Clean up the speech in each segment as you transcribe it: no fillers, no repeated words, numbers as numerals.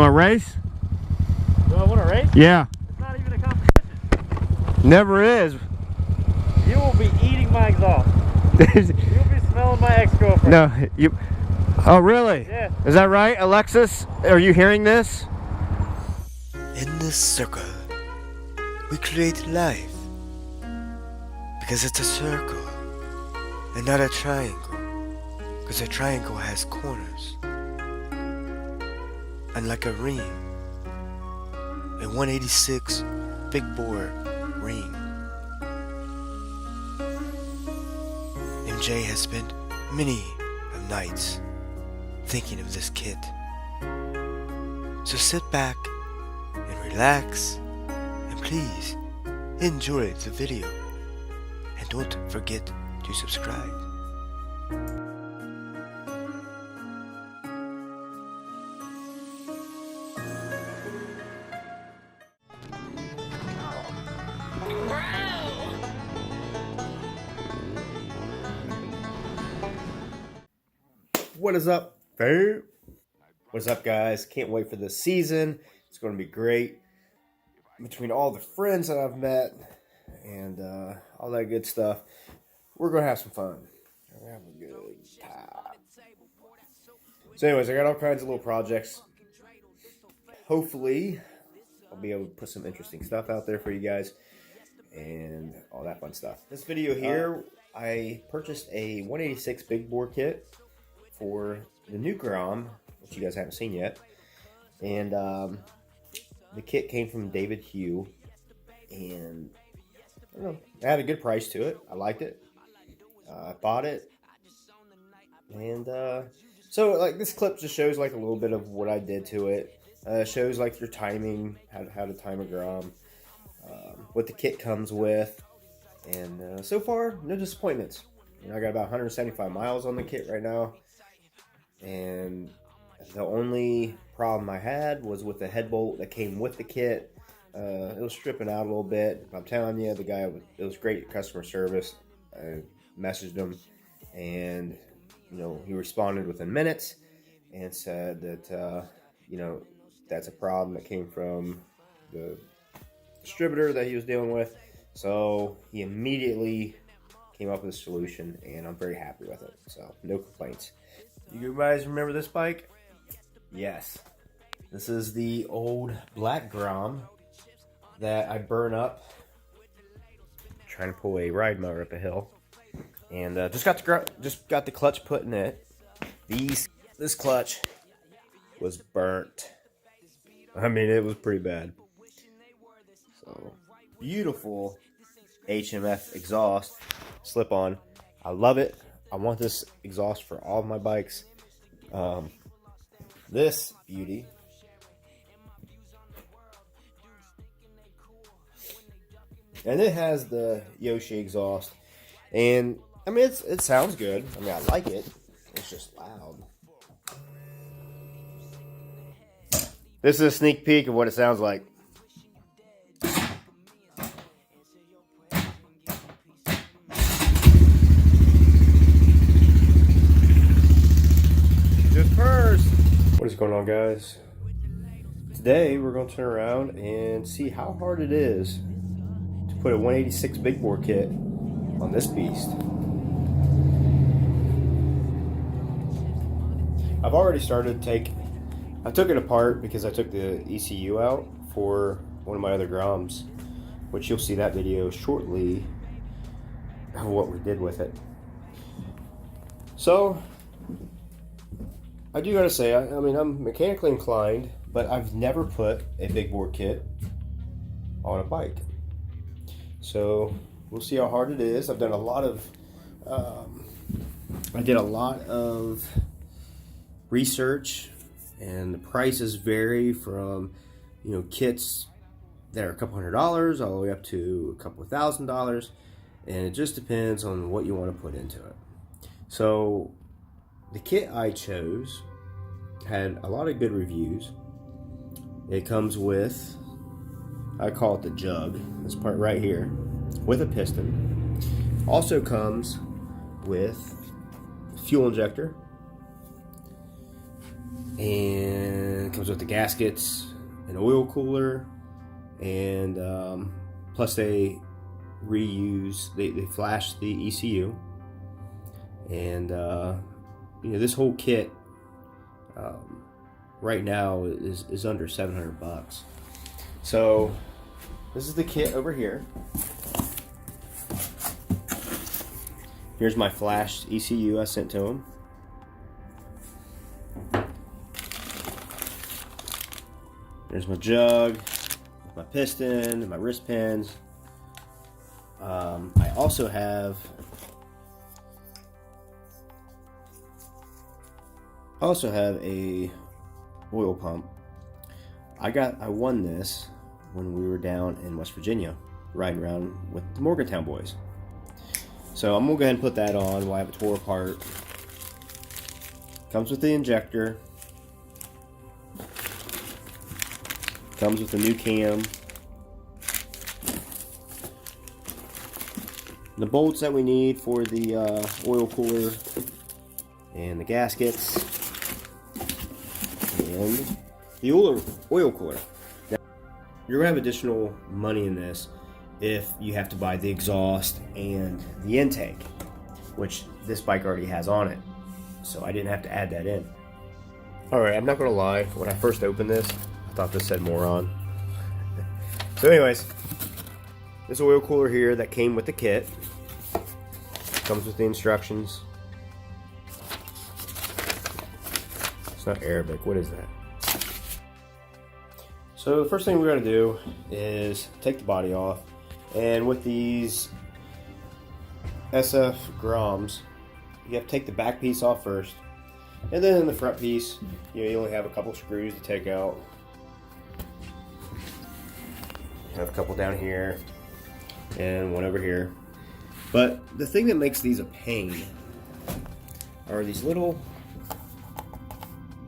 want to race? Do I want to race? Yeah. It's not even a competition. Never is. You will be eating my exhaust. You'll be smelling my ex-girlfriend. No, you. Oh, really? Yeah. Is that right, Alexis? Are you hearing this? In this circle, we create life. Because it's a circle and not a triangle. Because a triangle has corners. Unlike a ring, a 186 big bore ring. MJ has spent many of nights thinking of this kit. So sit back and relax and please enjoy the video. And don't forget to subscribe. What is up, fam? What's up, guys? Can't wait for this season. It's going to be great. Between all the friends that I've met and all that good stuff, we're going to have some fun. We're going to have a good time. So anyways, I got all kinds of little projects. Hopefully, I'll be able to put some interesting stuff out there for you guys and all that fun stuff. This video here, I purchased a 186 big bore kit for the new Grom, which you guys haven't seen yet. And the kit came from David Hughe, and I don't know, it had a good price to it. I liked it. I bought it, and so like this clip just shows like a little bit of what I did to it. Shows like your timing, how to time a Grom, what the kit comes with, and so far no disappointments. You know, I got about 175 miles on the kit right now. And the only problem I had was with the head bolt that came with the kit. It was stripping out a little bit. I'm telling you, the guy, it was great customer service. I messaged him, and you know, he responded within minutes and said that you know, that's a problem that came from the distributor that he was dealing with. So he immediately came up with a solution, and I'm very happy with it. So no complaints. You guys remember this bike? Yes. This is the old black Grom that I burn up trying to pull a ride mower up a hill, and just got the clutch put in it. This clutch was burnt. I mean, it was pretty bad. So beautiful HMF exhaust slip on. I love it. I want this exhaust for all of my bikes. This beauty. And it has the Yoshi exhaust. And, I mean, it sounds good. I mean, I like it. It's just loud. This is a sneak peek of what it sounds like. What is going on, guys? Today we're going to turn around and see how hard it is to put a 186 big bore kit on this beast. I've already started I took it apart because I took the ECU out for one of my other Groms, which you'll see that video shortly of what we did with it. So I do gotta say, I mean, I'm mechanically inclined, but I've never put a big bore kit on a bike. So we'll see how hard it is. I've done a lot of, I did a lot of research, and the prices vary from, you know, kits that are a couple $100 all the way up to a couple $1,000, and it just depends on what you want to put into it. So the kit I chose had a lot of good reviews. It comes with, I call it the jug, this part right here, with a piston. Also comes with fuel injector, and it comes with the gaskets, an oil cooler, and plus they flash the ECU, and this whole kit right now is under $700. So this is the kit over here. Here's my flashed ECU I sent to him. There's my jug, my piston, and my wrist pins. I also have a oil pump. I won this when we were down in West Virginia riding around with the Morgantown boys. So I'm gonna go ahead and put that on while I have it tore apart. Comes with the injector. Comes with a new cam. The bolts that we need for the oil cooler and the gaskets and the oil cooler. Now, you're gonna have additional money in this if you have to buy the exhaust and the intake, which this bike already has on it, so I didn't have to add that in. Alright, I'm not gonna lie, when I first opened this I thought this said moron. So anyways, this oil cooler here that came with the kit comes with the instructions. It's not Arabic, what is that? So the first thing we're going to do is take the body off, and with these SF Groms, you have to take the back piece off first, and then the front piece, you only have a couple screws to take out. You have a couple down here and one over here. But the thing that makes these a pain are these little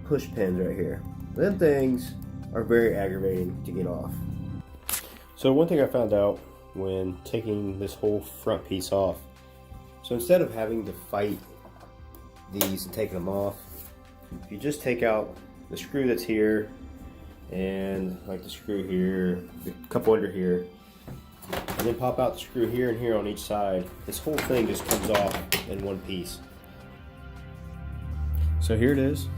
push pins right here. Them things are very aggravating to get off. So one thing I found out when taking this whole front piece off, so instead of having to fight these and taking them off, if you just take out the screw that's here and like the screw here, the couple under here, and then pop out the screw here and here on each side, this whole thing just comes off in one piece. So here it is.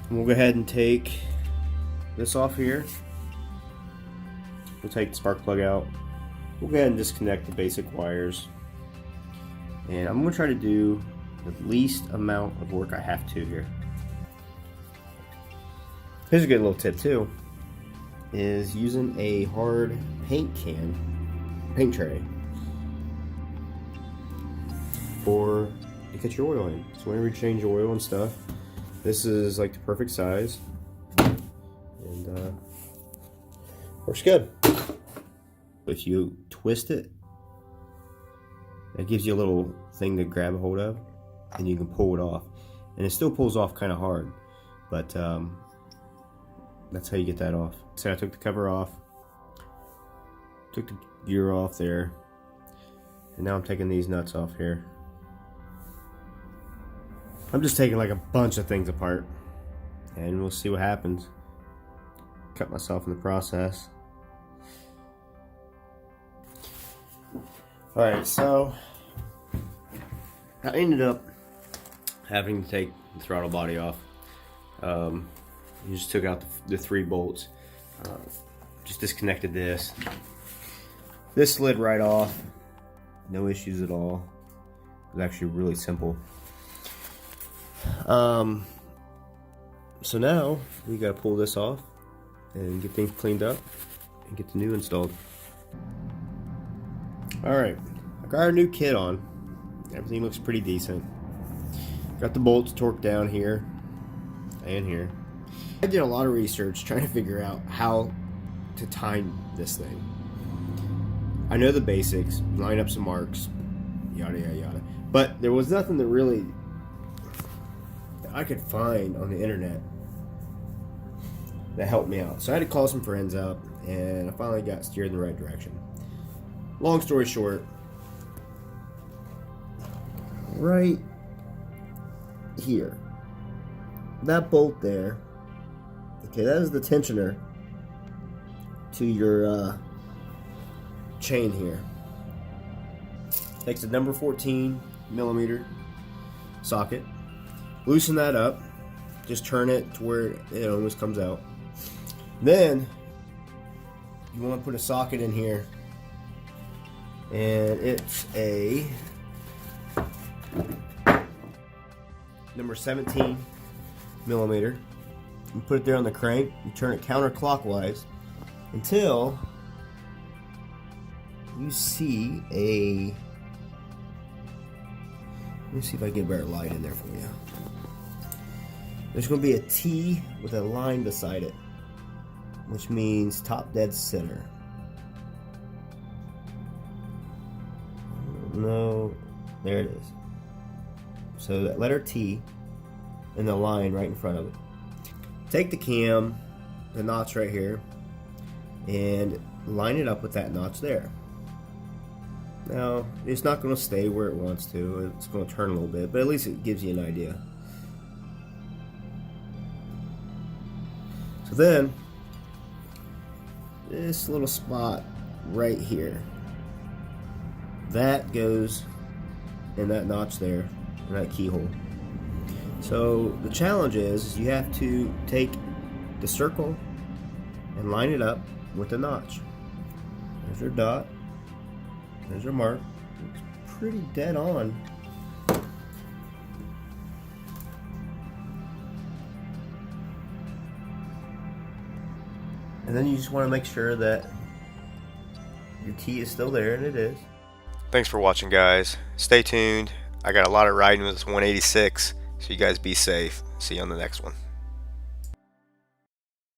And we'll go ahead and take this off here. We'll take the spark plug out. We'll go ahead and disconnect the basic wires. And I'm going to try to do the least amount of work I have to here. Here's a good little tip too, is using a hard paint tray to get your oil in. So whenever you change oil and stuff, this is like the perfect size, and works good. If you twist it, it gives you a little thing to grab a hold of, and you can pull it off, and it still pulls off kind of hard, but that's how you get that off. So I took the cover off, took the gear off there, and now I'm taking these nuts off here. I'm just taking like a bunch of things apart, and we'll see what happens. Cut myself in the process. Alright, so I ended up having to take the throttle body off. You just took out the 3 bolts, just disconnected this. This slid right off, no issues at all. It was actually really simple. So now we gotta pull this off and get things cleaned up and get the new installed. Alright, I got our new kit on. Everything looks pretty decent. Got the bolts torqued down here and here. I did a lot of research trying to figure out how to time this thing. I know the basics, line up some marks, yada yada yada. But there was nothing that really that I could find on the internet that helped me out. So I had to call some friends up, and I finally got steered in the right direction. Long story short, right here that bolt there, okay, that is the tensioner to your chain here. Takes a number 14 millimeter socket, loosen that up, just turn it to where it almost comes out. Then you want to put a socket in here, and it's a number 17 millimeter. You put it there on the crank, you turn it counterclockwise until you see a, let me see if I can get a better light in there for you. There's going to be a T with a line beside it, which means top dead center. No, there it is. So that letter T and the line right in front of it. Take the cam, the notch right here, and line it up with that notch there. Now, it's not going to stay where it wants to. It's going to turn a little bit, but at least it gives you an idea. So then, this little spot right here, that goes in that notch there, in that keyhole. So the challenge is you have to take the circle and line it up with the notch. There's your dot. There's your mark. It's pretty dead on. And then you just want to make sure that your T is still there, and it is. Thanks for watching, guys. Stay tuned. I got a lot of riding with this 186, so you guys be safe. See you on the next one.